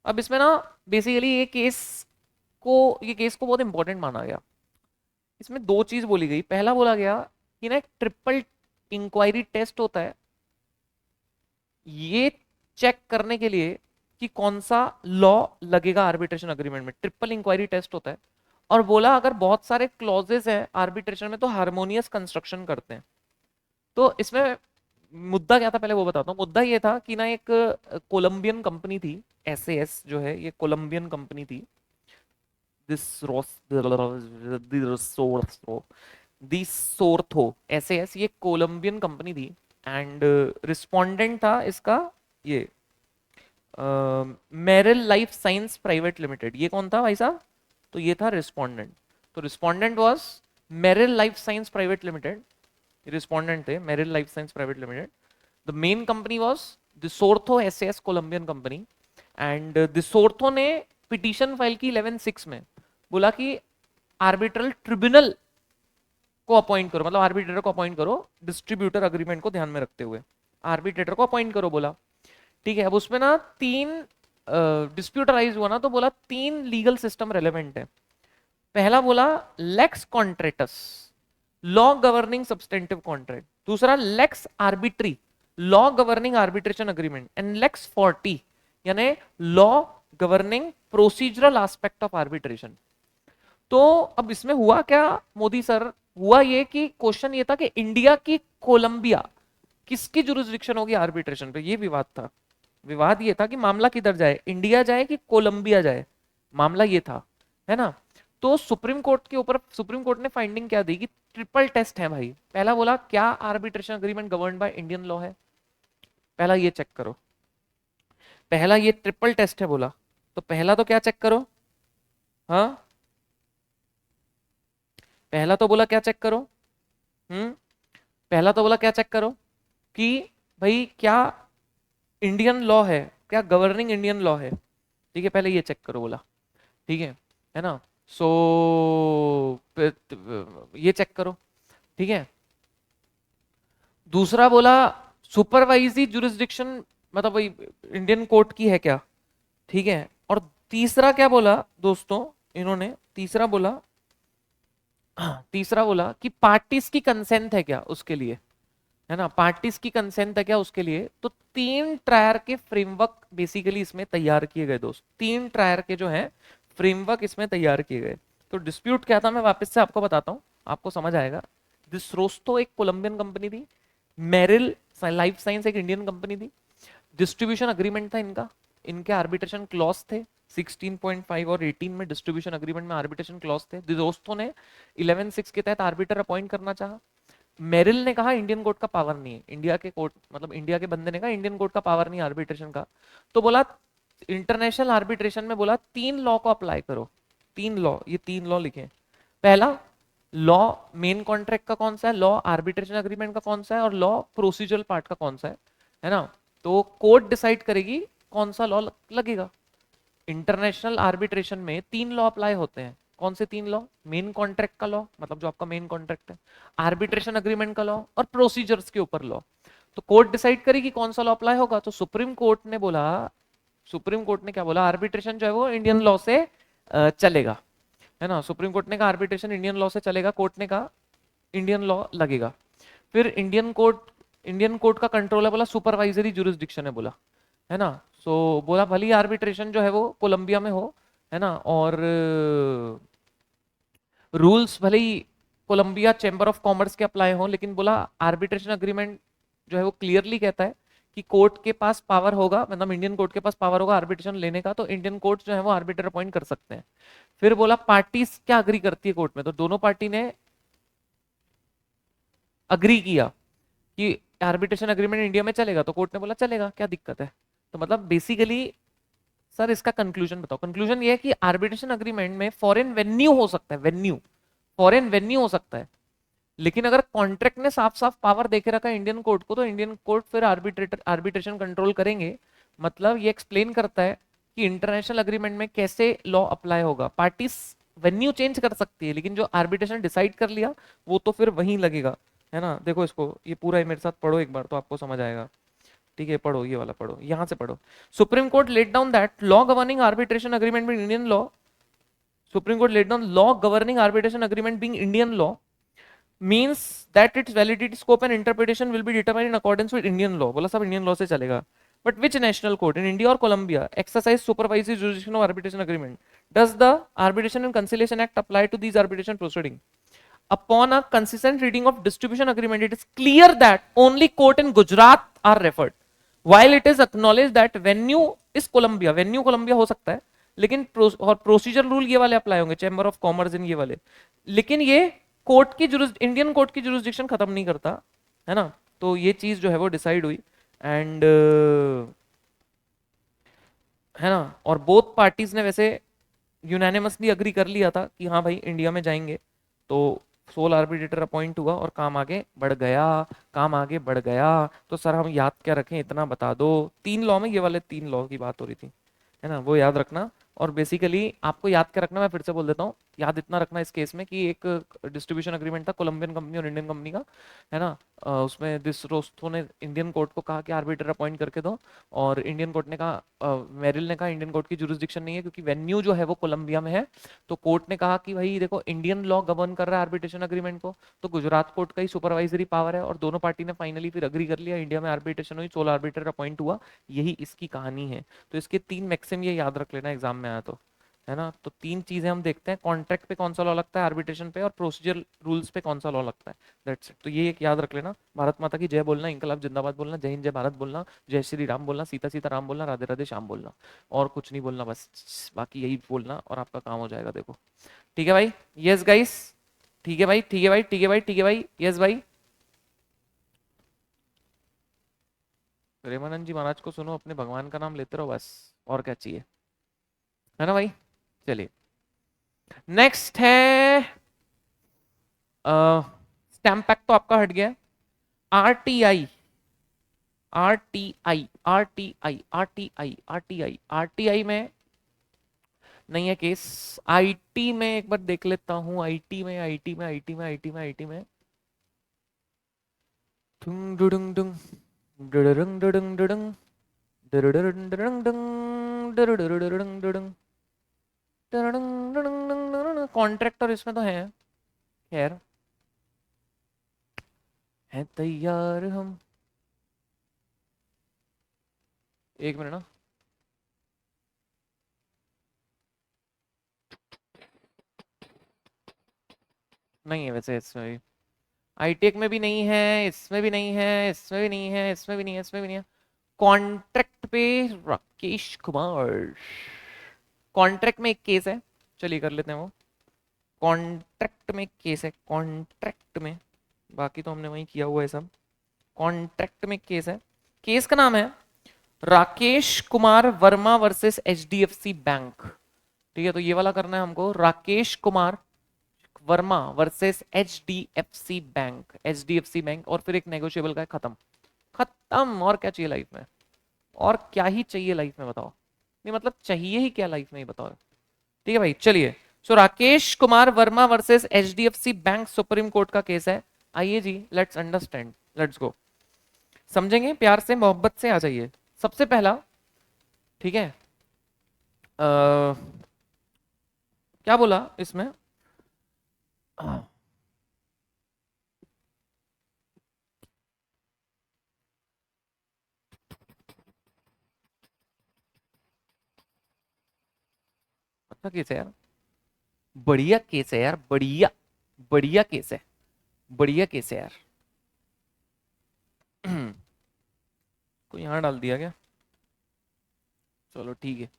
Speaker 1: अब इसमें ना बेसिकली ये केस को बहुत इंपॉर्टेंट माना गया। इसमें दो चीज बोली गई। पहला बोला गया कि ना एक ट्रिपल इंक्वायरी टेस्ट होता है, ये चेक करने के लिए कि कौन सा लॉ लगेगा आर्बिट्रेशन अग्रीमेंट में। ट्रिपल इंक्वायरी टेस्ट होता है। और बोला अगर बहुत सारे क्लॉजेस हैं आर्बिट्रेशन में तो हार्मोनियस कंस्ट्रक्शन करते हैं। तो इसमें मुद्दा क्या था पहले वो बताता हूँ। मुद्दा ये था कि ना एक कोलंबियन कंपनी थी, एसएएस जो है ये कोलंबियन कंपनी थी। दिस सोर्थो एसएएस ये कोलंबियन कंपनी थी। एंड रिस्पोंडेंट था इसका ये Meril life science private Limited. ये कौन था भाई साहब, तो ये था रिस्पोंडेंट। तो respondent was Meril life science private limited, respondent थे Meril life science private limited. The main company was the Sortho SAS Colombian company, and the Sortho ने पिटीशन फाइल की 11/6 में, बोला कि आर्बिट्रल ट्रिब्यूनल को अपॉइंट करो, मतलब आर्बिट्रेटर को अपॉइंट करो, डिस्ट्रीब्यूटर अग्रीमेंट को ध्यान में रखते हुए आर्बिट्रेटर को अपॉइंट करो बोला। ठीक है, अब उसमें ना तीन डिस्प्यूट अराइज हुआ ना, तो बोला तीन लीगल सिस्टम रेलेवेंट है। पहला बोला lex contractus, law governing substantive contract, दूसरा lex arbitri, law governing arbitration agreement, and lex 40 यानी law governing procedural aspect of arbitration. तो अब इसमें हुआ क्या मोदी सर, हुआ ये कि क्वेश्चन ये था कि इंडिया की कोलंबिया किसकी जुरिस्डिक्शन होगी आर्बिट्रेशन पे, ये विवाद था। विवाद ये था कि मामला किधर जाए, इंडिया जाए कि कोलंबिया जाए, मामला ये था, है ना। तो सुप्रीम कोर्ट के ऊपर सुप्रीम कोर्ट ने फाइंडिंग क्या दी कि ट्रिपल टेस्ट है भाई। पहला बोला क्या arbitration agreement governed by Indian law है, पहला ये चेक करो, पहला ये ट्रिपल टेस्ट है बोला। तो पहला तो क्या चेक करो, हाँ पहला तो बोला क्या चेक करो, पहला तो बोला क्या चेक करो कि भाई क्या इंडियन लॉ है, क्या गवर्निंग इंडियन लॉ है। ठीक है, पहले ये चेक करो बोला। ठीक है ना। सो ये चेक करो। ठीक है, दूसरा बोला सुपरवाइजरी जुरिस्डिक्शन, मतलब वही इंडियन कोर्ट की है क्या। ठीक है, और तीसरा क्या बोला दोस्तों इन्होंने, तीसरा बोला तीसरा बोला कि पार्टीज की कंसेंट है क्या उसके लिए, है ना, पार्टीज की कंसेंट है क्या उसके लिए। तो तीन ट्रायर के फ्रेमवर्क बेसिकली इसमें तैयार किए गए दोस्त, तीन ट्रायर के जो है फ्रेमवर्क इसमें तैयार किए गए। तो डिस्प्यूट क्या था मैं वापस से आपको बताता हूँ, आपको समझ आएगा। दिसरोस्तो एक कोलंबियन कंपनी थी, मेरिल लाइफ साइंस एक इंडियन कंपनी थी, डिस्ट्रीब्यूशन अग्रीमेंट था इनका, इनके आर्बिट्रेशन क्लॉज थे 16.5 और 18 में, डिस्ट्रीब्यूशन अग्रीमेंट में आर्बिट्रेशन क्लॉज थे। दोस्तों ने 11/6 के तहत आर्बिटर अपॉइंट करना चाहा। मेरिल ने कहा इंडियन कोर्ट का पावर नहीं है, इंडिया के कोर्ट मतलब इंडिया के बंदे ने कहा इंडियन कोर्ट का पावर नहीं आर्बिट्रेशन का। तो बोला इंटरनेशनल आर्बिट्रेशन में बोला तीन लॉ को अप्लाई करो, तीन लॉ, ये तीन लॉ लिखे। पहला लॉ मेन कॉन्ट्रैक्ट का कौन सा है, लॉ आर्बिट्रेशन अग्रीमेंट का कौन सा है, और लॉ प्रोसीजरल पार्ट का कौन सा है ना। तो कोर्ट डिसाइड करेगी कौन सा लॉ लगेगा। इंटरनेशनल आर्बिट्रेशन में तीन लॉ अप्लाई होते हैं, कौन से तीन लॉ, मेन कॉन्ट्रैक्ट का लॉ मतलब जो आपका मेन कॉन्ट्रैक्ट है, आर्बिट्रेशन अग्रीमेंट का लॉ, और प्रोसीजर्स के ऊपर लॉ। तो कोर्ट डिसाइड करेगी कौन सा लॉ अप्लाई होगा। तो सुप्रीम कोर्ट ने बोला, सुप्रीम कोर्ट ने क्या बोला, आर्बिट्रेशन जो है वो इंडियन लॉ से चलेगा, है ना। सुप्रीम कोर्ट ने कहा आर्बिट्रेशन इंडियन लॉ से चलेगा, कोर्ट ने कहा इंडियन लॉ लगेगा। फिर इंडियन कोर्ट का कंट्रोल है बोला सुपरवाइजरी जुरिस्डिक्शन है बोला, है ना। सो बोला भली आर्बिट्रेशन जो है वो कोलंबिया में हो, है ना, और रूल्स भले ही कोलंबिया चैम्बर ऑफ कॉमर्स के अप्लाई हो, लेकिन बोला आर्बिट्रेशन अग्रीमेंट जो है वो क्लियरली कहता है कि कोर्ट के पास पावर होगा, मतलब इंडियन कोर्ट के पास पावर होगा आर्बिट्रेशन लेने का, तो इंडियन कोर्ट जो है वो आर्बिटर अपॉइंट कर सकते हैं। फिर बोला पार्टीज क्या अग्री करती है कोर्ट में, तो दोनों पार्टी ने अग्री किया कि आर्बिट्रेशन अग्रीमेंट इंडिया में चलेगा, तो कोर्ट ने बोला चलेगा, क्या दिक्कत है। तो मतलब बेसिकली सर इसका कंक्लूजन बताओ। कंक्लूजन ये है कि आर्बिट्रेशन अग्रीमेंट में फॉरेन वेन्यू हो सकता है, वेन्यू फॉरेन वेन्यू हो सकता है, लेकिन अगर कॉन्ट्रैक्ट ने साफ साफ पावर देके रखा है इंडियन कोर्ट को, तो इंडियन कोर्ट फिर आर्बिट्रेशन कंट्रोल करेंगे। मतलब ये एक्सप्लेन करता है कि इंटरनेशनल अग्रीमेंट में कैसे लॉ अप्लाई होगा। पार्टीज वेन्यू चेंज कर सकती है, लेकिन जो आर्बिट्रेशन डिसाइड कर लिया वो तो फिर वहीं लगेगा, है ना। देखो इसको, ये पूरा मेरे साथ पढ़ो एक बार तो आपको समझ आएगा। ठीक है, पढ़ो ये वाला, पढ़ो यहां से पढ़ो। Supreme Court laid down that law governing arbitration agreement with Indian law, Supreme Court laid down law governing arbitration agreement being Indian law means that its validity, scope and interpretation will be determined in accordance with Indian law। बोला सब इंडियन लॉ से चलेगा। But which national court in India or Colombia exercise supervisory jurisdiction of arbitration agreement? Does the Arbitration and Conciliation Act apply to these arbitration proceeding? Upon a consistent reading of distribution agreement, it is clear that only court in Gujarat are referred. While it is acknowledged that venue is Colombia, venue Colombia हो सकता है, लेकिन और प्रोसीजर रूल ये वाले अप्लाई होंगे, चैम्बर ऑफ कॉमर्स इन ये वाले, लेकिन ये कोर्ट की इंडियन कोर्ट की जुरिस्डिक्शन खत्म नहीं करता, है ना। तो ये चीज जो है वो डिसाइड हुई, एंड है ना, और बोथ पार्टीज ने वैसे यूनानिमसली अग्री कर लिया था कि हाँ भाई इंडिया में जाएंगे। तो सोल आर्बिट्रेटर अपॉइंट हुआ और काम आगे बढ़ गया, काम आगे बढ़ गया। तो सर हम याद क्या रखें, इतना बता दो। 3 लॉ में ये वाले 3 लॉ की बात हो रही थी, है ना, वो याद रखना। और बेसिकली आपको याद क्या रखना, मैं फिर से बोल देता हूँ, याद इतना रखना इस केस में कि एक डिस्ट्रीब्यूशन एग्रीमेंट था कोलंबियन कंपनी और इंडियन कंपनी का, है ना। उसमें दिस रोस्तो ने इंडियन कोर्ट को कहा कि आर्बिट्रेटर अपॉइंट करके दो, और इंडियन कोर्ट ने कहा, मेरिल ने कहा इंडियन कोर्ट की जुरिस्डिक्शन नहीं है क्योंकि वेन्यू जो है वो कोलंबिया में है। तो कोर्ट ने कहा कि भाई देखो इंडियन लॉ गवर्न कर रहा है आर्बिट्रेशन एग्रीमेंट को, तो गुजरात कोर्ट का ही सुपरवाइजरी पावर है, और दोनों पार्टी ने फाइनली फिर अग्री कर लिया, इंडिया में आर्बिट्रेशन हुई, 16 आर्बिट्रेटर अपॉइंट हुआ। यही इसकी कहानी है। तो इसके 3 मैक्सिम ये याद रख लेना एग्जाम में आया तो, है ना। तो 3 चीजें हम देखते हैं, कॉन्ट्रैक्ट पे कौन सा लॉ लगता है, आर्बिट्रेशन पे, और प्रोसीजर रूल्स पे कौन सा लॉ लगता है। That's it. तो ये एक याद रख लेना। भारत माता की जय बोलना, इंकलाब जिंदाबाद बोलना, जय हिंद जय भारत बोलना, जय श्री राम बोलना, सीता सीता राम बोलना, राधे राधे श्याम बोलना, और कुछ नहीं बोलना, बस बाकी यही बोलना और आपका काम हो जाएगा। देखो ठीक है भाई, यस गाइस, ठीक है भाई, ठीक है भाई, ठीक है भाई, ठीक है भाई, यस भाई। प्रेमानंद जी महाराज को सुनो, अपने भगवान का नाम लेते रहो बस, और क्या चाहिए, है ना भाई। चलिए नेक्स्ट है, स्टैम्प पैक तो आपका हट गया। RTI, RTI, RTI, RTI, RTI, RTI में नहीं है केस। आईटी में एक बार देख लेता हूं, आईटी में, आईटी में, आईटी में, आईटी में, आईटी में, डुंग डुडुंग डुंग, डुडुडुंग डुडुंग डुडुंग, डुडुडुडुंग डुडुंग डुंग, डुडुडुडुंग डुडुंग, डुडुडुंग डुडुंग डुडुंग। कॉन्ट्रैक्टर इसमें तो है, खैर है तैयार हम। एक मिनट ना, नहीं है वैसे इसमें भी, आईटेक में भी नहीं है, इसमें भी नहीं है, इसमें भी नहीं है, इसमें भी नहीं है, इसमें भी नहीं है। कॉन्ट्रैक्ट पे राकेश कुमार, कॉन्ट्रैक्ट में एक केस है, चलिए कर लेते हैं वो। कॉन्ट्रैक्ट में एक केस है, कॉन्ट्रैक्ट में, बाकी तो हमने वही किया हुआ है सब। कॉन्ट्रैक्ट में एक केस है, केस का नाम है Rakesh Kumar Verma versus HDFC bank. ठीक है, तो ये वाला करना है हमको, Rakesh Kumar Verma versus HDFC bank, HDFC bank, और फिर एक नेगोशिएबल का है, खत्म। खत्म, और क्या चाहिए लाइफ में, और क्या ही चाहिए लाइफ में बताओ, नहीं मतलब चाहिए ही क्या लाइफ में, ही बताओ। ठीक है भाई, चलिए। So Rakesh Kumar Verma versus HDFC bank supreme court का केस है। आइए जी, लेट्स अंडरस्टैंड, लेट्स गो। समझेंगे प्यार से, मोहब्बत से आ जाइए। सबसे पहला, ठीक है, क्या बोला इसमें, अच्छा केस है यार, बढ़िया केस है यार, बढ़िया, बढ़िया केस है, बढ़िया केस है यार। को यहाँ डाल दिया क्या, चलो ठीक है,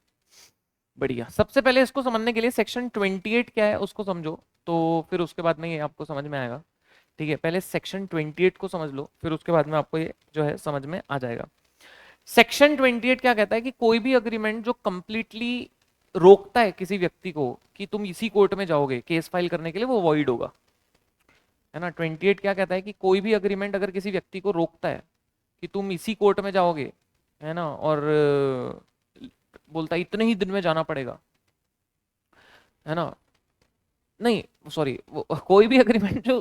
Speaker 1: बढ़िया। सबसे पहले इसको समझने के लिए सेक्शन 28 क्या है उसको समझो, तो फिर उसके बाद में ये आपको समझ में आएगा। ठीक है, पहले सेक्शन 28 को समझ लो, फिर उसके बाद में आपको ये जो है समझ में आ जाएगा। सेक्शन 28 क्या कहता है कि कोई भी अग्रीमेंट जो कंप्लीटली रोकता है किसी व्यक्ति को कि तुम इसी कोर्ट में जाओगे केस फाइल करने के लिए, वो वॉइड होगा, है ना। 28 क्या कहता है कि कोई भी अग्रीमेंट अगर किसी व्यक्ति को रोकता है कि तुम इसी कोर्ट में जाओगे, है ना, और बोलता है इतने ही दिन में जाना पड़ेगा, है ना, नहीं सॉरी, कोई भी अग्रीमेंट जो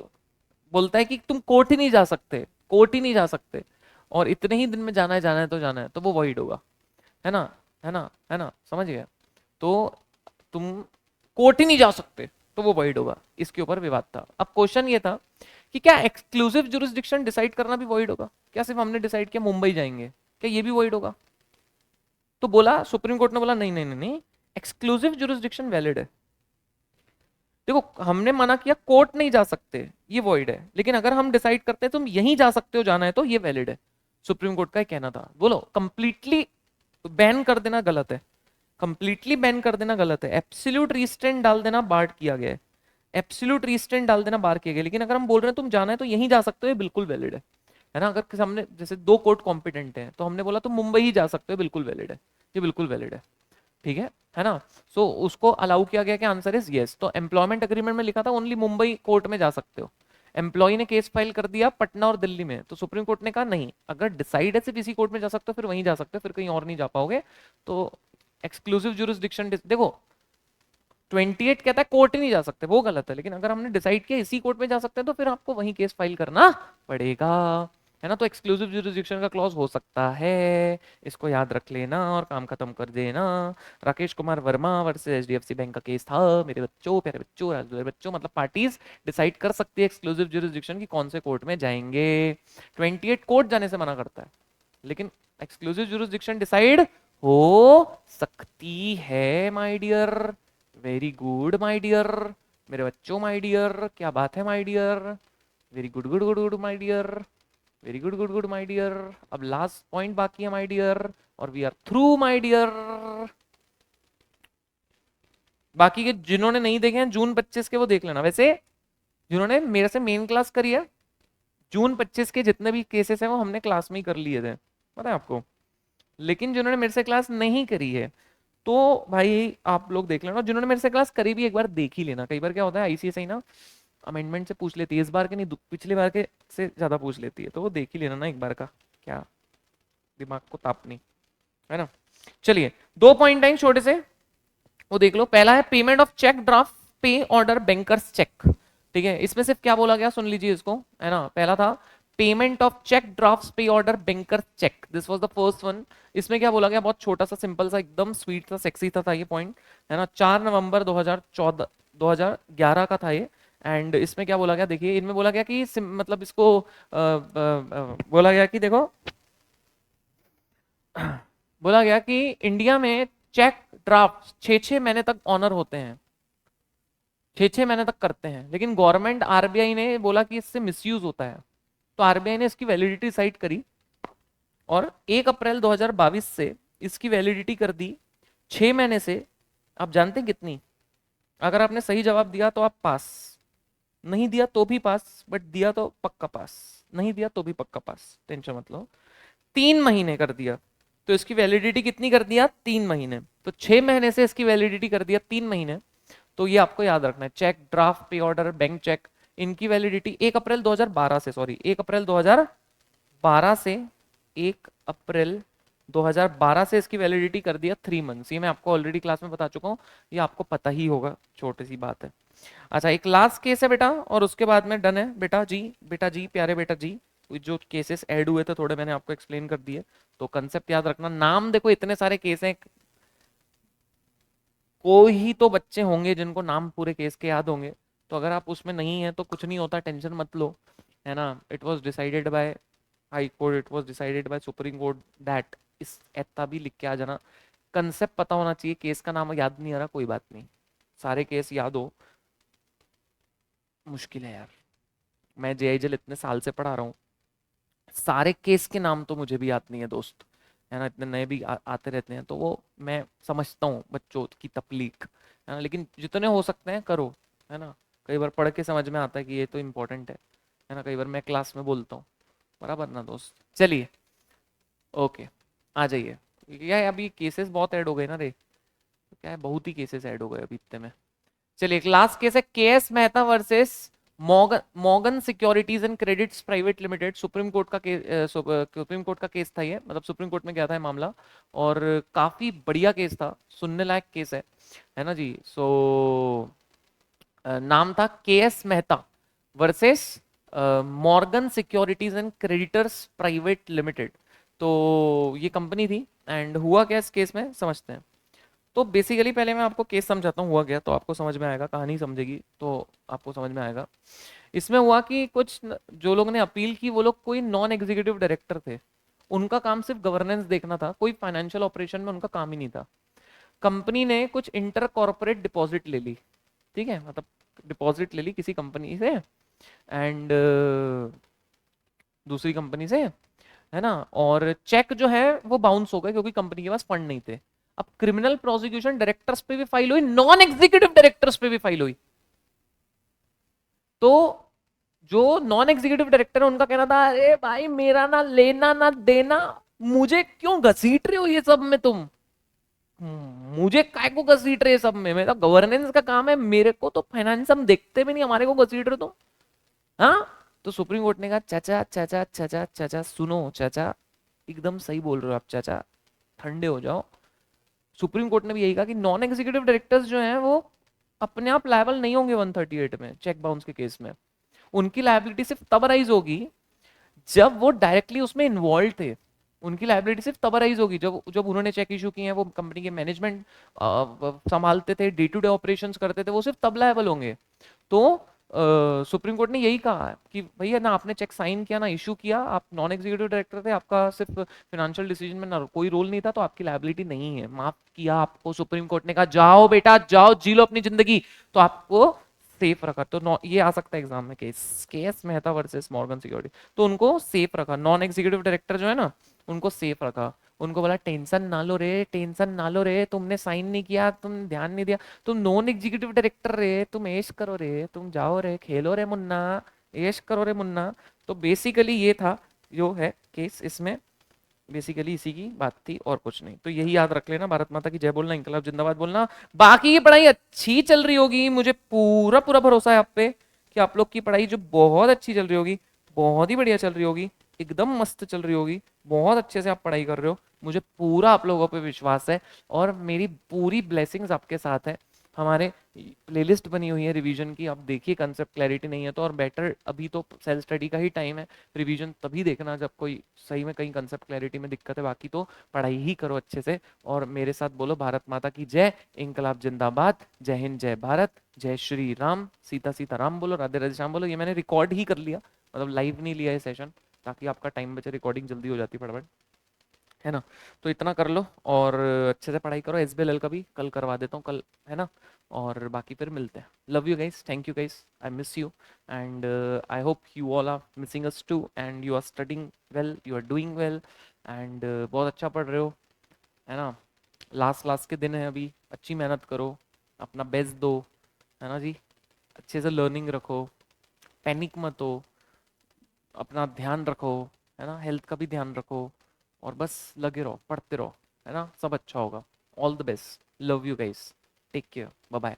Speaker 1: बोलता है कि तुम कोर्ट ही नहीं जा सकते, कोर्ट ही नहीं जा सकते, और इतने ही दिन में जाना है, जाना है तो जाना है, तो वो वॉइड होगा, है ना, है ना, है ना, समझ गया। तो तुम कोर्ट ही नहीं जा सकते तो वो वॉइड होगा, इसके ऊपर विवाद था। अब क्वेश्चन ये था कि क्या एक्सक्लूसिव जुरिस्डिक्शन डिसाइड करना भी वॉइड होगा, क्या सिर्फ हमने डिसाइड किया मुंबई जाएंगे, क्या ये भी वॉइड होगा। तो बोला, सुप्रीम कोर्ट ने बोला नहीं नहीं नहीं नहीं, एक्सक्लूसिव जुरिस्डिक्शन वैलिड है। देखो हमने मना किया कोर्ट नहीं जा सकते, ये वॉइड है, लेकिन अगर हम डिसाइड करते हैं तुम यहीं जा सकते हो, जाना है तो ये वैलिड है। सुप्रीम कोर्ट का कहना था, बोलो कंप्लीटली बैन कर देना गलत है, कंप्लीटली बैन कर देना गलत है, एब्सोल्यूट रिस्ट्रेंट डाल देना बार किया गया है, एब्सोल्यूट रिस्ट्रेंट डाल देना बार किया गया, लेकिन अगर हम बोल रहे हैं तुम जाना है तो यहीं जा सकते हो, ये बिल्कुल वैलिड है ना। अगर हमने जैसे 2 कोर्ट कॉम्पिटेंट है तो हमने बोला तुम मुंबई ही जा सकते हो, बिल्कुल वैलिड है, ये बिल्कुल वैलिड है। ठीक है ना। सो उसको अलाउ किया गया कि आंसर इज यस। तो एम्प्लॉयमेंट एग्रीमेंट में लिखा था ओनली मुंबई कोर्ट में जा सकते हो। एम्प्लॉय ने केस फाइल कर दिया पटना और दिल्ली में, तो सुप्रीम कोर्ट ने कहा नहीं, अगर डिसाइड है सिर्फ इसी कोर्ट में जा सकते हो फिर वहीं जा सकते हो, फिर कहीं और नहीं जा पाओगे। तो एक्सक्लूसिव जुरिस्डिक्शन, देखो 28 कहता है कोर्ट ही नहीं जा सकते, वो गलत है, लेकिन अगर हमने डिसाइड किया इसी कोर्ट में जा सकते हैं तो फिर आपको वहीं केस फाइल करना पड़ेगा, है ना। तो एक्सक्लूसिव जुरिस्डिक्शन का क्लॉज हो सकता है, इसको याद रख लेना और काम खत्म कर देना। Rakesh Kumar Verma versus HDFC bank का केस था मेरे बच्चों, प्यारे बच्चों, राजदूर बच्चों, मतलब पार्टीज डिसाइड कर सकती है एक्सक्लूसिव जुरिस्डिक्शन की कौन से कोर्ट में जाएंगे। 28 कोर्ट जाने से मना करता है, लेकिन एक्सक्लूसिव जुरिस्डिक्शन डिसाइड हो सकती है my dear. Very good my dear, मेरे बच्चों माय डियर, क्या बात है my dear, very good good good good my dear, very good good good my dear. अब लास्ट पॉइंट बाकी है माय डियर और we are through my dear. बाकी के जिन्होंने नहीं देखे हैं जून 25 के वो देख लेना। वैसे जिन्होंने मेरे से मेन क्लास करी है, जून 25 के जितने भी केसेस हैं वो हमने क्लास में ही कर लिए थे, पता है आपको। लेकिन जिन्होंने मेरे से क्लास नहीं करी है तो भाई आप लोग देख लेना, जिन्होंने मेरे से क्लास करी भी एक बार देख ही लेना। कई बार क्या होता है आईसीएसआई ना अमेंडमेंट से पूछ लेती है, इस बार के नहीं पिछले बार के से ज्यादा पूछ लेती है, तो वो देख ही लेना ना एक बार का, क्या दिमाग को तापनी, है ना। चलिए 2 पॉइंट आए छोटे से, वो देख लो। पहला है payment of cheque draft pay order bankers check, ठीक है। इसमें सिर्फ क्या बोला गया सुन लीजिए इसको, है ना। पहला था payment of cheque draft pay order banker cheque, this was the first one. इसमें क्या बोला गया, बहुत छोटा सा सिंपल सा एकदम स्वीट सा सेक्सी था ये पॉइंट, है ना। 4 नवंबर 2014 2011 का था ये। एंड इसमें क्या बोला गया देखिए, इनमें बोला गया कि मतलब इसको बोला गया कि देखो बोला गया कि इंडिया में चेक ड्राफ्ट 6-6 महीने तक ऑनर होते हैं, 6-6 महीने तक करते हैं, लेकिन गवर्नमेंट आरबीआई ने बोला कि इससे मिसयूज होता है, तो आरबीआई ने इसकी वैलिडिटी साइड करी और 1 अप्रैल 2022 से इसकी वैलिडिटी कर दी 6 महीने से। आप जानते हैं कितनी? अगर आपने सही जवाब दिया तो आप पास, नहीं दिया तो भी पास, बट दिया तो पक्का पास, नहीं दिया तो भी पक्का पास, टेंशन मत लो। 3 महीने कर दिया तो इसकी वैलिडिटी कितनी कर दिया, 3 महीने। तो 6 महीने से इसकी वैलिडिटी कर दिया 3 महीने। तो ये आपको याद रखना है, check draft pay order bank cheque, इनकी वैलिडिटी 1 अप्रैल 2012 से, सॉरी 1 अप्रैल 2012 से, 1 अप्रैल 2012 से इसकी वैलिडिटी कर दिया 3 मंथ्स। ये मैं आपको ऑलरेडी क्लास में बता चुका हूँ, ये आपको पता ही होगा, छोटी सी बात है। अच्छा एक लास्ट केस है बेटा और उसके बाद में डन है बेटा जी, बेटा जी, प्यारे बेटा जी। जो केसेस ऐड हुए थे थोड़े मैंने आपको एक्सप्लेन कर दिए, तो कंसेप्ट याद रखना। नाम देखो इतने सारे केस हैं, कोई ही तो बच्चे होंगे जिनको नाम पूरे केस के याद होंगे, तो अगर आप उसमें नहीं है तो कुछ नहीं होता, टेंशन मत लो, है ना। It was decided by high court, it was decided by supreme court that, इस एता भी लिख के आ जाना। कंसेप्ट पता होना चाहिए, केस का नाम याद नहीं आ रहा कोई बात नहीं, सारे केस याद हो मुश्किल है यार। मैं जेआईएल इतने साल से पढ़ा रहा हूँ, सारे केस के नाम तो मुझे भी याद नहीं है दोस्त, है ना। इतने नए भी आते रहते हैं, तो वो मैं समझता हूँ बच्चों की तकलीफ, है ना। लेकिन जितने हो सकते हैं करो, है ना। कई बार पढ़ के समझ में आता है कि ये तो इम्पोर्टेंट है ना। कई बार मैं क्लास में बोलता हूँ, बराबर ना दोस्त। चलिए ओके आ जाइए। क्या है अभी केसेस बहुत ऐड हो गए ना रे, क्या है बहुत ही केसेस ऐड हो गए अभी इतने में। चलिए एक लास्ट केस है, के S Mehta versus Morgan Morgan securities and credits private limited. Supreme court का केस, सुप्रीम कोर्ट का केस था ये, मतलब सुप्रीम कोर्ट में गया था ये मामला, और काफी बढ़िया केस था, सुनने लायक केस है ना जी। सो नाम था के S Mehta versus Morgan securities and creditors private limited. तो ये कंपनी थी, एंड हुआ क्या इस केस में समझते हैं। तो बेसिकली पहले मैं आपको केस समझाता हूँ हुआ गया, तो आपको समझ में आएगा, कहानी समझेगी तो आपको समझ में आएगा। इसमें हुआ कि कुछ जो लोग ने अपील की वो लोग कोई नॉन एग्जीक्यूटिव डायरेक्टर थे, उनका काम सिर्फ गवर्नेंस देखना था, कोई फाइनेंशियल ऑपरेशन में उनका काम ही नहीं था। कंपनी ने कुछ इंटर कॉर्पोरेट डिपॉजिट ले ली, ठीक है, मतलब डिपॉजिट ले ली किसी कंपनी से एंड दूसरी कंपनी से, है ना। और चेक जो है वो बाउंस हो गए क्योंकि कंपनी के पास फंड नहीं थे। अब क्रिमिनल प्रोसिक्यूशन डायरेक्टर्स पे भी फाइल हुई, नॉन एग्जीक्यूटिव डायरेक्टर्स पे भी फाइल हुई। तो जो नॉन एग्जीक्यूटिव डायरेक्टर है उनका कहना था अरे भाई मेरा ना लेना ना देना, मुझे क्यों घसीट रहे हो ये सब में तुम, मुझे काय को घसीट रहे सब में, मेरा गवर्नेंस का काम है, मेरे को तो फाइनेंस हम देखते भी नहीं, हमारे को घसीट रहे तुम। हाँ, तो सुप्रीम कोर्ट ने कहा चाचा चाचा चाचा चाचा सुनो चाचा, एकदम सही बोल रहे हो आप चाचा, ठंडे हो जाओ। सुप्रीम कोर्ट ने भी यही कहा कि नॉन एग्जीक्यूटिव डायरेक्टर्स जो हैं वो अपने आप लायबल नहीं होंगे 138 में चेक बाउंस के केस में। उनकी लायबिलिटी सिर्फ तब राइज होगी जब वो डायरेक्टली उसमें इन्वॉल्व थे। उनकी लाइबिलिटी सिर्फ तब राइज होगी जब जब उन्होंने चेक इशू किए हैं, वो कंपनी के मैनेजमेंट संभालते थे, डे टू डे ऑपरेशंस करते थे, वो सिर्फ तब लायबल होंगे। तो सुप्रीम कोर्ट ने यही कहा है कि भैया ना आपने चेक साइन किया ना इशू किया, आप नॉन एग्जीक्यूटिव डायरेक्टर थे, आपका सिर्फ फाइनेंशियल डिसीजन में ना कोई रोल नहीं था, तो आपकी लायबिलिटी नहीं है, माफ किया आपको। सुप्रीम कोर्ट ने कहा जाओ बेटा जाओ जी लो अपनी जिंदगी, तो आपको सेफ रखा। तो ये आ सकता है एग्जाम में case, KS Mehta versus Morgan Security, तो उनको सेफ रखा, नॉन एग्जीक्यूटिव डायरेक्टर जो है ना उनको सेफ रखा। उनको बोला टेंशन ना लो रे, टेंशन ना लो रे, तुमने साइन नहीं किया, तुम ध्यान नहीं दिया, तुम नॉन एग्जीक्यूटिव डायरेक्टर रे, तुम ऐश करो रे, तुम जाओ रे खेलो रे मुन्ना, ऐश करो रे मुन्ना। तो बेसिकली ये था जो है केस इसमें, बेसिकली इसी की बात थी और कुछ नहीं। तो यही याद रख लेना, भारत माता की जय बोलना, इंकलाब जिंदाबाद बोलना। बाकी की पढ़ाई अच्छी चल रही होगी, मुझे पूरा पूरा भरोसा है आप पे कि आप लोग की पढ़ाई जो बहुत अच्छी चल रही होगी, बहुत ही बढ़िया चल रही होगी, एकदम मस्त चल रही होगी, बहुत अच्छे से आप पढ़ाई कर रहे हो, मुझे पूरा आप लोगों पे विश्वास है। और मेरी पूरी ब्लेसिंग्स आपके साथ है। हमारे प्लेलिस्ट बनी हुई है रिवीजन की, आप देखिए, कंसेप्ट क्लैरिटी नहीं है तो, और बेटर अभी तो सेल्फ स्टडी का ही टाइम है, रिवीजन तभी देखना जब कोई सही में कहीं कंसेप्ट क्लैरिटी में दिक्कत है, बाकी तो पढ़ाई ही करो अच्छे से। और मेरे साथ बोलो भारत माता की जय, इंकलाब जिंदाबाद, जय हिंद जय भारत, जय श्री राम, सीता सीता राम बोलो, राधे राधे श्याम बोलो। ये मैंने रिकॉर्ड ही कर लिया, मतलब लाइव नहीं लिया ये सेशन, ताकि आपका टाइम बचे, रिकॉर्डिंग जल्दी हो जाती फटाफट, है ना। तो इतना कर लो और अच्छे से पढ़ाई करो, एसबीएल का भी कल करवा देता हूँ कल, है ना। और बाकी फिर मिलते हैं, love you guys, thank you guys, I miss you, and I hope you all are missing us too, and you are studying well, you are doing well, and बहुत अच्छा पढ़ रहे हो, है ना। लास्ट लास्ट के दिन है अभी, अच्छी मेहनत करो, अपना बेस्ट दो, है ना जी, अच्छे से लर्निंग रखो, पैनिक मत हो, अपना ध्यान रखो, है ना, हेल्थ का भी ध्यान रखो, और बस लगे रहो, पढ़ते रहो, है ना, सब अच्छा होगा। All the best, love you guys, take care, bye bye.